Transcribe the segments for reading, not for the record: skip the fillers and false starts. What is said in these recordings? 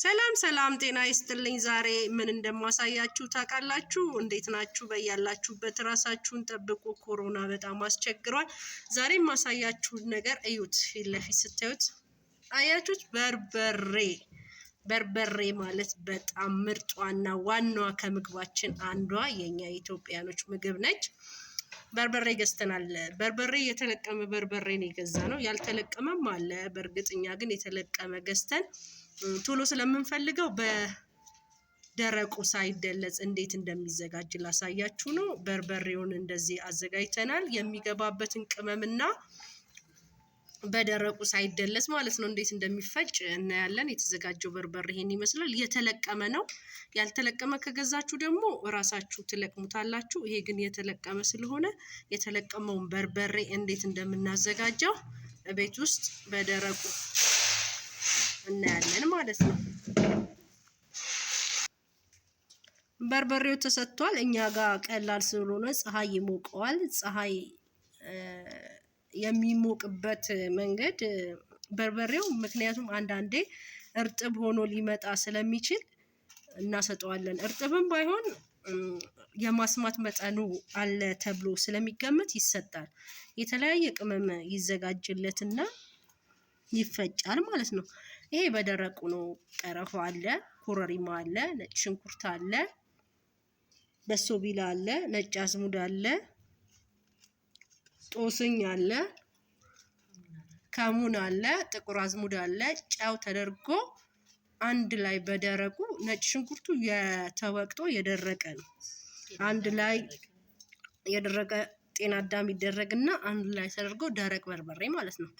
ሰላም ሰላም ጤና ይስጥልኝ ዛሬ ምን እንደማሳያችሁ ታውቃላችሁ እንዴት ናችሁ በያላችሁበት ራሳችሁን ጠብቁ ኮሮና በጣም አስቸግሯል ዛሬ ማሳያችሁ ነገር እዩት ፊትለፊት ስታዩት አያችሁት በርበሬ ማለት በጣም ምርጧና ዋናዋ ከምግባችን አንዷ የኛ ኢትዮጵያኖች ምግብ ነች በርበሬ ገዝተናል በርበሬ የተለቀመ በርበሬ ነው የገዛነው ያልተለቀመም አለ በርግጥኛ ግን የተለቀመ ገዝተን ቶሎ ስለምንፈልገው በደረቁ ሳይደለጽ እንዴት እንደሚዘጋጅ ላሳያችሁ ነው በርበሬውን እንደዚህ አዘጋጅተናል የሚገባበትን ቅመምና በደረቁ ሳይደለጽ ማለት ነው እንዴት እንደሚፈጭ እናያለን የተዘጋጀው በርበሬ ይሄን ይመስላል የተለቀመ ነው ያልተለቀመ ከገዛችሁ ደግሞ ራሳችሁ ትለቅሙታላችሁ ይሄ ግን የተለቀመ ስለሆነ የተለቀመውን በርበሬ እንዴት እንደምናዘጋጀው ቤት ውስጥ በደረቁ እናያለን ማለት ነው በርበሬው ተሰጥቷል እኛ ጋር ቀላል ስለሆነ ፀሐይ ይሞቀዋል ፀሐይ የሚሞቅበት መንገድ በርበሬው ምክንያቱም አንዳንዴ እርጥብ ሆኖ ሊመጣ ስለሚችል እናሰጠዋለን እርጥብም ባይሆን የማስማት መጠኑ አለ ተብሎ ስለሚገመት ይሰጣል የተለያየ ቅመም ይዘጋጅለትና ይፈጫል ማለት ነው ይሄ በደረቁ ነው ቀረፋ አለ ኮረሪማ አለ ነጭ ሽንኩርት አለ በሶቢላ አለ ነጭ አዝሙድ አለ ጦስኝ አለ ከሙን አለ ጥቁር አዝሙድ አለ ጫው ተደርጎ አንድ ላይ በደረቁ ነጭ ሽንኩርቱ የተወቅጦ የደረቀ ነው አንድ ላይ የደረቀ ጤና አዳም ይደረግና አንድ ላይ ተደርጎ ደረቅ በርበሬ ማለት ነው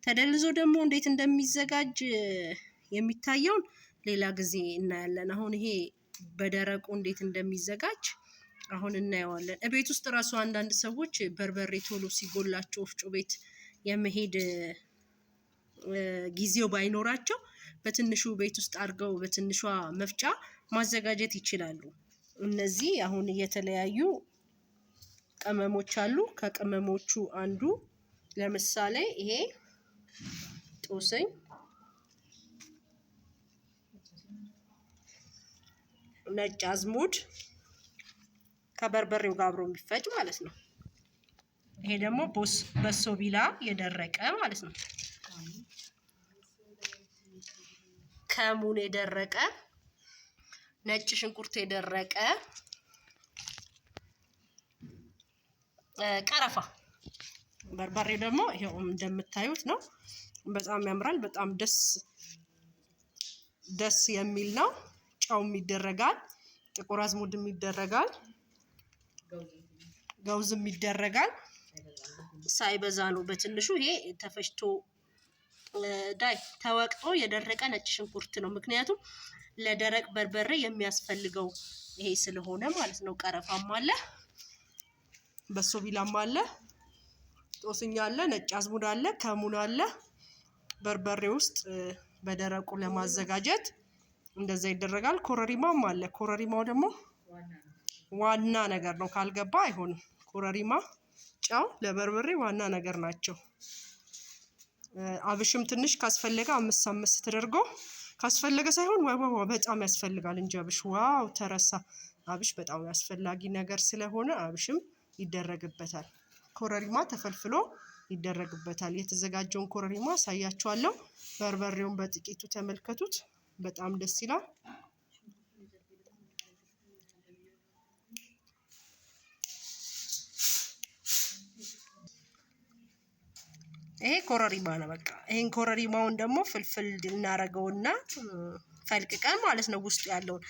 ተደልዞ ደግሞ እንዴት እንደሚዘጋጅ የሚታየው ሌላ ጊዜ እናያለን አሁን ይሄ በደረቁ እንዴት እንደሚዘጋጅ አሁን እናየዋለን እቤት ውስጥ ራሱ አንዳንድ ሰዎች በርበሬ ቶሎ ሲጎላቸው ወፍጮ ቤት የመሄድ ጊዜው ባይኖራቸው በትንሹ ቤት ውስጥ አድርገው በትንሿ መፍጫ ማዘጋጀት ይችላሉ እነዚህ አሁን የተለያዩ ቅመሞች አሉ ከቅመሞቹ አንዱ ለምሳሌ ይሄ ጦስኝ ነጭ አዝሙድ ከበርበሬው ጋር አብሮ የሚፈጭ ማለት ነው ይሄ ደግሞ በሶቢላ የደረቀ ማለት ነው ከሙን የደረቀ ነጭ ሽንኩርት የደረቀ ቀረፋ በርበሬው ደግሞ ይሄው እንደምታዩት ነው በጣም ያምራል በጣም ደስ የሚል ነው ጫውም ይደረጋል ጥቁር አዝሙድም ይደረጋል ገውዝም ይደረጋል ሳይበዛ ነው በትንሹ ይሄ ተፈጭቶ ተወቅጦ የደረቀ ነጭ ሽንኩርት ነው ምክንያቱም ለደረቅ በርበሬ የሚያስፈልገው ይሄ ስለሆነ ማለት ነው ቀረፋም አለ በሶቢላም አለ ጦስኛ አለ ነጭ አዝሙድ አለ ከሙን አለ በርበሬ ውስጥ በደረቁ ለማዘጋጀት እንደዛ ይደረጋል ኮረሪማም አለ ኮረሪማው ደግሞ ዋና ነገር ነው ካልገባ አይሆንም ኮረሪማ ጫው ለበርበሬ ዋና ነገር ናቸው አብሽም ትንሽ ካስፈለገ 5 ተደርጎ ካስፈለገ ሳይሆን ዋው በጣም ያስፈልጋል እንጂ አብሽ ዋው ተረሳ አብሽ በጣም ያስፈልጋጊ ነገር ስለሆነ አብሽም ይደረግበታል ኮረሪማ ተፈልፍሎ ይደረግበታል የተዘጋጀውን ኮረሪማ ሳያችኋለሁ በርበሬውን በጥቂቱ ተመልከቱት በጣም ደስ ይላል ይሄ ኮረሪማ ነው በቃ ይሄን ኮረሪማውን ደግሞ ፍልፍል እናረጋውና ፈልቅቀን ማለት ነው ውስጥ ያለውን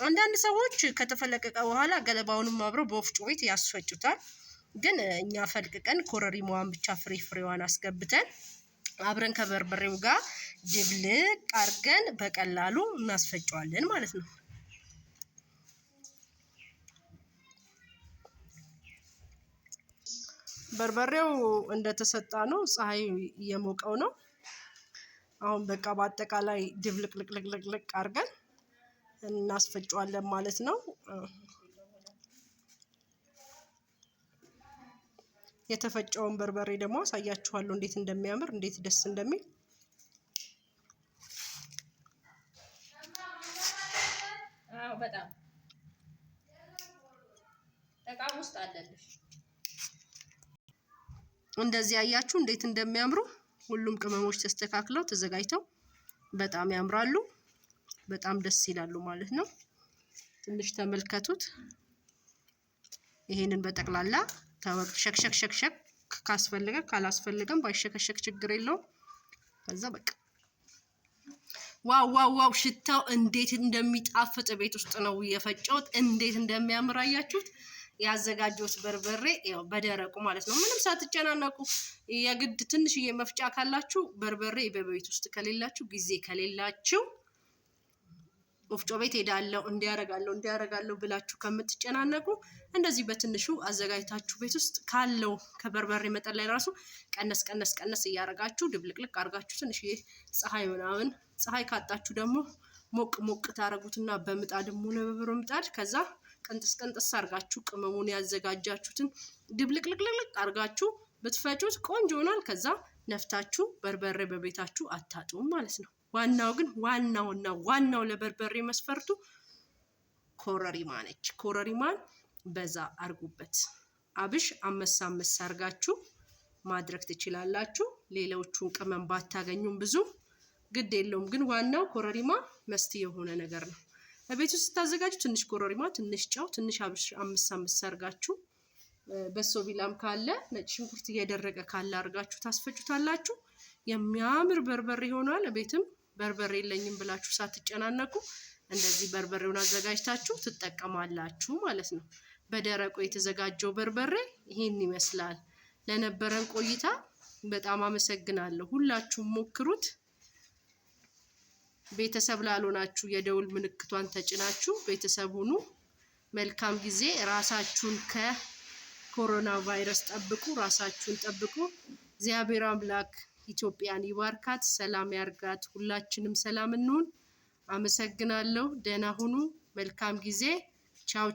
አንዳንድ ሰዎች ከተፈለቀቀ በኋላ ገለባውንም አብረው በወፍጮ ቤት ያስፈጩታል ግን እኛ ፈልቅቀን ኮረሪማዋን ብቻ ፍሬዋን አስገብተን አብረን ከበርበሬው ጋር ድብልቅ አርገን በቀላሉ እናስፈጫዋለን ማለት ነው በርበሬው እንደተሰጣ ነው ፀሐይ የሞቀው ነው አሁን በቃ በአጠቃላይ ድብልቅልቅልቅ አርገን እናስፈጫዋለን ማለት ነው የተፈጨውን በርበሬ ደግሞ አሳያችኋለሁ እንዴት እንደሚያምር እንዴት ደስ እንደሚል በጣም እቃም ውስጥ አለልሽ። እንደዚህ አያችሁ እንዴት እንደሚያምሩ ሁሉም ቅመሞች ተስተካክለው ተዘጋጅተው በጣም ያምራሉ። በጣም ደስ ይላሉ ማለት ነው። ትንሽ ተመልከቱት። ይሄንን በጠቅላላ ተወቅጥ ሸክሸክ ካስፈልገ ካላስፈልገም ባይሸከሸክ ችግር የለውም። ከዛ በቃ ዋው ሽታው እንዴት እንደሚጣፍጥ ቤት ውስጥ ነው የፈጨሁት። እንዴት እንደሚያምር አያችሁት። ያዘጋጀሁት በርበሬ ያው በደረቁ ማለት ነው። ምንም ሳትጨናነቁ የግድ ትንሽዬ መፍጫ ካላችሁ በርበሬ በቤት ውስጥ ከሌላችሁ ጊዜ ከሌላችሁ ወፍጮ ቤት ሄዳለሁ እንዲያረጋለሁ ብላችሁ ከምትጨናነቁ እንደዚህ በትንሹ አዘጋጅታችሁ ቤት ውስጥ ካለው ከበርበሬ መጠን ላይ ራሱ ቀነስ እያረጋችሁ ድብልቅልቅ አርጋችሁ ትንሽዬ ፀሐይ ካጣችሁ ደግሞ ሞቅ ታረጉትና በምጣድም ሆነ በብረት ምጣድ ከዛ ቀንጥስ አርጋችሁ ቅመሙን ያዘጋጃችሁትን ድብልቅልቅ አርጋችሁ ብትፈጩት ቆንጆ ይሆናል። ከዛ ነፍታችሁ በርበሬ በቤታችሁ አታጡም ማለት ነው። ዋናው ግን ዋናው ለበርበሬ መስፈርቱ ኮረሪማ ነች። ኮረሪማን በዛ አርጉበት። አብሽ አመሳ አርጋችሁ ማድረግ ትችላላችሁ። ሌሎቹን ቅመም ባታገኙም ብዙ ግድ የለውም። ግን ዋናው ኮረሪማ መስት የሆነ ነገር ነው። በቤት ውስጥ ታዘጋጁ ትንሽ ኮረሪማ፣ ትንሽ ጨው፣ ትንሽ አብሽ አመሳ አርጋችሁ በሶ ቢላም ካለ ነጭ ሽንኩርት እየደረቀ ካለ አርጋችሁ ታስፈጩታላችሁ። የሚያምር በርበሬ ይሆናል። ቤትም በርበሬ የለኝም ብላችሁ ሳትጨናነቁ እንደዚህ በርበሬውን አዘጋጅታችሁ ትጠቀማላችሁ ማለት ነው። በደረቁ የተዘጋጀው በርበሬ ይሄን ይመስላል። ለነበረን ቆይታ በጣም አመሰግናለሁ። ሁላችሁም ሞክሩት። ቤተሰብ ላልሆናችሁ የደውል ምልክቷን ተጭናችሁ ቤተሰብ ሁኑ። መልካም ጊዜ። ራሳችሁን ከኮሮና ቫይረስ ጠብቁ፣ ራሳችሁን ጠብቁ። እግዚአብሔር አምላክ ኢትዮጵያን ይባርካት፣ ሰላም ያርጋት። ሁላችንም ሰላም እንሁን። አመሰግናለሁ። ደህና ሁኑ። መልካም ጊዜ። ቻው።